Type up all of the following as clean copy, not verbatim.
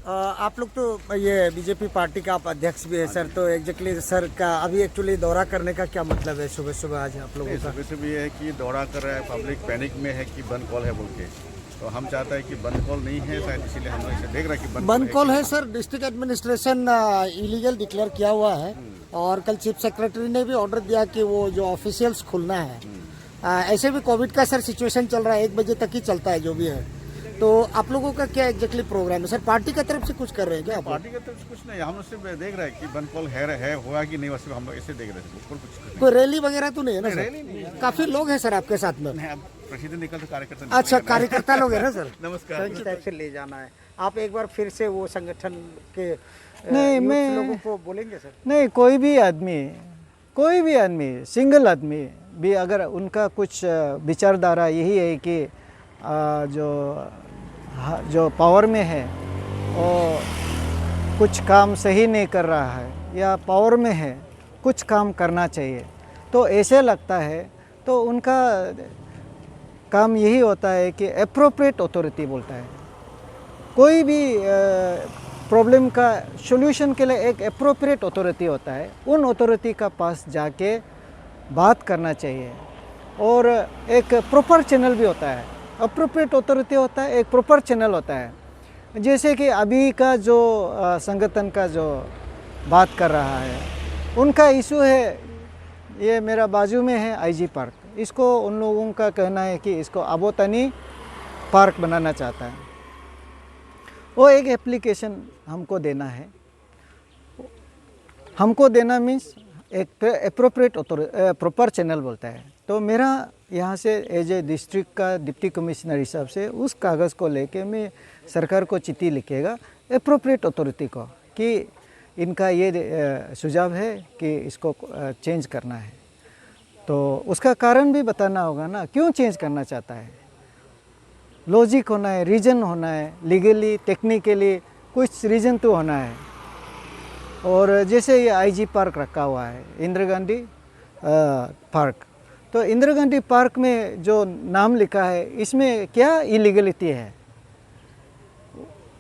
आप लोग तो ये बीजेपी पार्टी का आप अध्यक्ष भी है सर, तो एग्जैक्टली सर का अभी एक्चुअली दौरा करने का क्या मतलब है सुबह सुबह आज आप लोगों का? सुबह सुबह ये है कि दौरा कर रहा है, पब्लिक पैनिक में है कि बंद कॉल है बोल के, तो हम चाहते हैं कि बंद कॉल नहीं है शायद, इसीलिए हम इसे देख रहे हैं कि बंद कॉल है sir. District administration illegal declare किया हुआ है और कल चीफ सेक्रेटरी ने भी ऑर्डर दिया कि वो जो ऑफिशियल्स खुलना है। ऐसे भी कोविड का सर सिचुएशन चल रहा है, 1 बजे तक ही चलता है जो भी है। तो आप लोगों का क्या एग्जैक्टली प्रोग्राम है सर? पार्टी की तरफ से कुछ कर रहे हैं क्या? पार्टी की तरफ से कुछ नहीं, हम सिर्फ देख रहे हैं कि बंद कॉल है हुआ कि नहीं, बस हम लोग ऐसे देख रहे हैं, कुछ कोई रैली वगैरह तो नहीं है ना सर? रैली नहीं है। काफी लोग हैं सर आपके साथ में? प्रेसिडेंट निकल तो कार्यकर्ता अच्छा, कार्यकर्ता लोग हैं ना सर? नमस्कार। किस टाइप से ले जाना है आप एक बार फिर से वो संगठन के नहीं, यूथ मैं लोगों को बोलेंगे सर? नहीं, कोई भी आदमी सिंगल आदमी भी अगर उनका कुछ विचारधारा यही है कि जो पावर में है और कुछ काम सही नहीं कर रहा है या पावर में है कुछ काम करना चाहिए, तो ऐसे लगता है तो उनका काम यही होता है कि एप्रोप्रिएट अथॉरिटी बोलता है। कोई भी प्रॉब्लम का सॉल्यूशन के लिए एक एप्रोप्रिएट अथॉरिटी होता है, उन अथॉरिटी का पास जाके बात करना चाहिए। और एक प्रॉपर चैनल भी होता है, अप्रोप्रिएट अथॉरिटी होता है, एक प्रॉपर चैनल होता है। जैसे कि अभी का जो संगठन का जो बात कर रहा है, उनका इशू है, ये मेरा बाजू में है आईजी पार्क, इसको उन लोगों का कहना है कि इसको आबोतानी पार्क बनाना चाहता है। वो एक एप्लीकेशन हमको देना है, हमको देना मीन्स एक एप्रोप्रिएट प्रॉपर चैनल बोलता है। तो मेरा यहाँ से एज ए डिस्ट्रिक्ट का डिप्टी कमिश्नर हिसाब से उस कागज़ को लेके मैं सरकार को चिट्ठी लिखेगा एप्रोप्रिएट अथॉरिटी को कि इनका ये सुझाव है कि इसको चेंज करना है। तो उसका कारण भी बताना होगा ना, क्यों चेंज करना चाहता है। लॉजिक होना है, रीज़न होना है, लीगली टेक्निकली कुछ रीज़न तो होना है। और जैसे ये आईजी पार्क रखा हुआ है, इंदिरा गांधी पार्क, तो इंदिरा गांधी पार्क में जो नाम लिखा है इसमें क्या इलीगलिटी है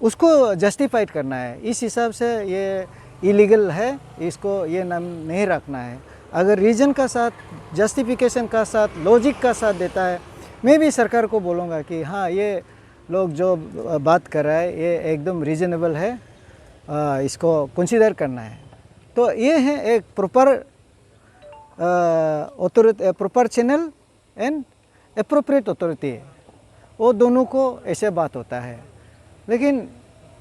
उसको जस्टिफाइड करना है। इस हिसाब से ये इलीगल है, इसको ये नाम नहीं रखना है। अगर रीज़न का साथ, जस्टिफिकेशन का साथ, लॉजिक का साथ देता है, मैं भी सरकार को बोलूँगा कि हाँ ये लोग जो बात कर रहा है ये एकदम रीज़नेबल है, इसको कंसीडर करना है। तो ये है एक proper authority, proper channel and appropriate authority, वो दोनों को ऐसे बात होता है। लेकिन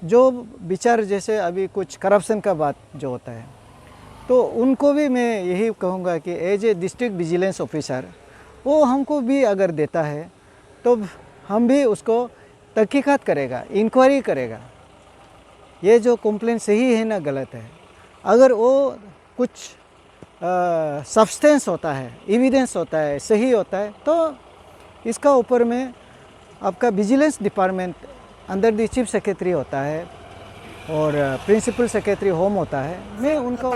जो विचार जैसे अभी कुछ करप्शन का बात जो होता है, तो उनको भी मैं यही कहूँगा कि as a district vigilance officer वो हमको भी अगर देता है तो हम भी उसको तहकीकात करेगा, इंक्वायरी करेगा, ये जो कंप्लेंट सही है ना गलत है। अगर वो कुछ सब्सटेंस होता है, एविडेंस होता है, सही होता है, तो इसका ऊपर में आपका vigilance department under the chief secretary होता है और प्रिंसिपल सेक्रेटरी होम होता है। मैं उनको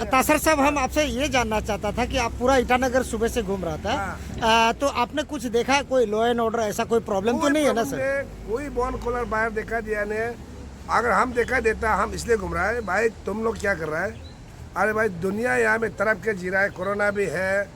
तासर साहब हम आपसे ये जानना चाहता था कि आप पूरा ईटानगर सुबह से घूम रहा था, तो आपने कुछ देखा, कोई लॉ एंड ऑर्डर ऐसा कोई प्रॉब्लम तो नहीं है ना सर? कोई बॉन कॉलर बाहर देखा दिया ने, अगर हम देखा देता हम इसलिए घूम रहा है। भाई तुम लोग क्या कर रहा है? अरे भाई दुनिया यहाँ में तरफ के जी रहा है, कोरोना भी है,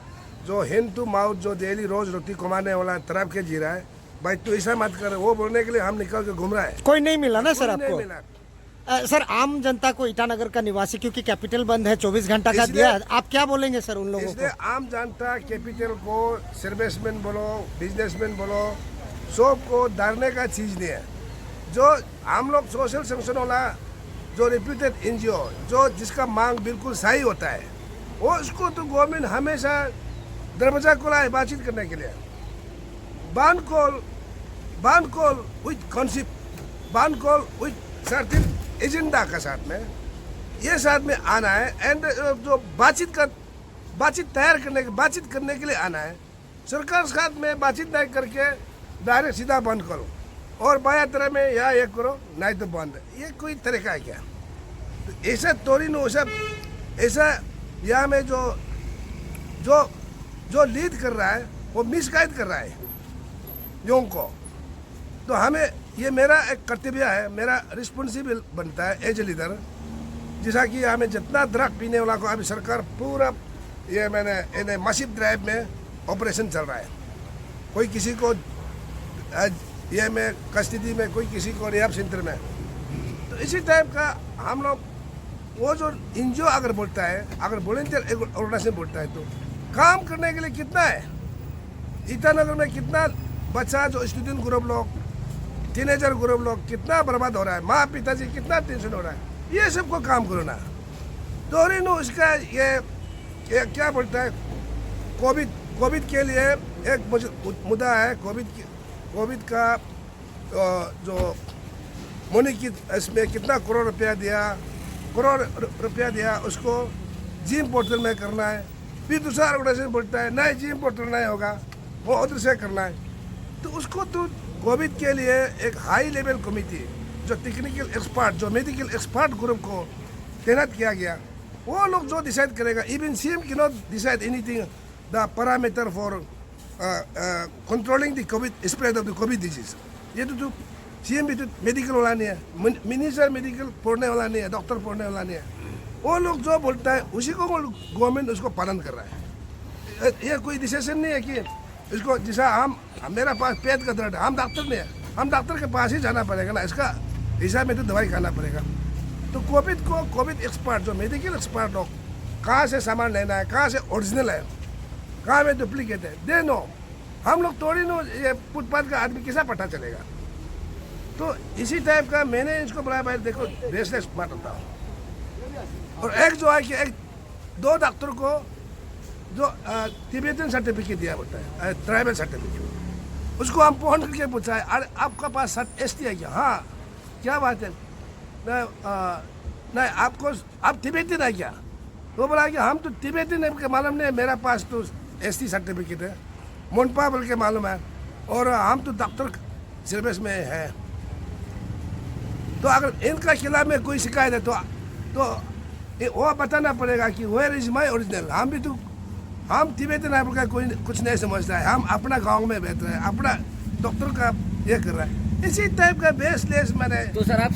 जो हैंड टू माउथ जो डेली रोज रोटी कमाने वाला तरफ के जी रहा है। भाई तू ऐसा मत कर, वो बोलने के लिए हम निकल के घूम रहा है। कोई नहीं मिला ना सर आपको? नहीं मिला। सर आम जनता को, ईटानगर का निवासी, क्योंकि कैपिटल बंद है, 24 घंटा का दिया है, आप क्या बोलेंगे सर उन लोगों इसलिए को? आम जनता कैपिटल को सर्विसमैन बोलो, बिजनेसमैन बोलो, सबको डरने का चीज़ नहीं है। जो हम लोग सोशल संगठन वाला जो रेप्यूटेड एनजीओ जो जिसका मांग बिल्कुल सही होता है, वो उसको तो गवर्नमेंट हमेशा दरवाजा खोला है बातचीत करने के लिए। बान कॉल विथ कॉन्सेप्ट, बान कॉल विथ सर्टेन एजेंडा का साथ में, ये साथ में आना है। एंड जो बातचीत तैयार बातचीत करने के लिए आना है। सरकार साथ में बातचीत नहीं करके डायरेक्ट सीधा बंद करो और बाया तरह में या ये करो, नहीं तो बंद, ये कोई तरीका है क्या? तो ऐसा तोड़ी नो सब ऐसा यहाँ में जो जो जो लीड कर रहा है वो मिसगाइड कर रहा है लोगों को। तो हमें ये मेरा एक कर्तव्य है, मेरा रिस्पॉन्सिबल बनता है एज ए लीडर। जैसा कि हमें जितना ड्रग पीने वाला को अभी सरकार पूरा ये मैंने मसीव ड्राइव में ऑपरेशन चल रहा है। कोई किसी को ये में कस्टडी में, कोई किसी को रिहाब सेंटर में। तो इसी टाइप का हम लोग वो जो एनजीओ अगर बोलता है, अगर वॉलंटियर ऑर्गेनाइजेशन बोलता है, तो काम करने के लिए कितना है। ईटानगर में कितना बच्चा जो स्टूडेंट ग्रुप लोग, टीनेजर ग्रुप लोग कितना बर्बाद हो रहा है, माँ पिताजी कितना टेंशन हो रहा है, ये सबको काम करो ना। तो नो इसका ये क्या बोलता है, कोविड के लिए एक मुद्दा है। कोविड का जो मनी की इसमें कितना करोड़ रुपया दिया उसको जिम पोर्टल में करना है। फिर दूसरा ऑर्गेनाइजेशन बोलता है नहीं जिम पोर्टल नहीं होगा, वो उधर से करना है। तो उसको तो कोविड के लिए एक हाई लेवल कमेटी जो टेक्निकल एक्सपर्ट, जो मेडिकल एक्सपर्ट ग्रुप को तैनात किया गया, वो लोग जो डिसाइड करेगा। Even CM can not decide anything the parameter for controlling the Covid spread of the Covid disease. ये तो सीएम भी तो मेडिकल वाला नहीं है, मिनिस्टर मेडिकल पढ़ने वाला नहीं है, डॉक्टर पढ़ने वाला नहीं है। वो लोग जो बोलता है उसी को गवर्नमेंट उसको पालन कर रहा है। ये कोई डिसीजन नहीं है कि इसको जैसा हम मेरा पास पेट का दर्द है, हम डॉक्टर नहीं है, हम डॉक्टर के पास ही जाना पड़ेगा ना, इसका हिसाब में तो दवाई खाना पड़ेगा। तो कोविड एक्सपर्ट जो मेडिकल एक्सपर्ट लोग कहाँ से सामान लेना है, कहाँ से ओरिजिनल है, कहाँ में डुप्लीकेट है, दे नो। हम लोग थोड़ी नो ये फुटपाथ का आदमी कैसा पता चलेगा। तो इसी टाइप का मैंने इसको बनाया। भाई देखो ब्रेसलेट बांटता हूँ, और एक जो है कि एक दो डॉक्टर को जो तिब्बतन सर्टिफिकेट दिया होता है, ट्राइबल सर्टिफिकेट, उसको हम फोन करके पूछा है अरे आपका पास एसटी है क्या? हाँ, क्या बात है? नहीं आप तिब्बतन है क्या? वो बोला कि हम तो तिब्बतन है, मालूम नहीं, मेरा पास तो एसटी सर्टिफिकेट है, मोनपा बोल के मालूम है, और हम तो डॉक्टर सर्विस में है। तो अगर इनका खिलाफ में कोई शिकायत है तो वो बताना पड़ेगा कि वेयर इज माई ओरिजिनल। हम भी तो हम तिब्बतन है बोल कोई कुछ नहीं समझता है, हम अपना गांव में बैठ रहे हैं, अपना डॉक्टर का ये कर रहा है। इसी टाइप का बेसलेस मैंने। तो सर आप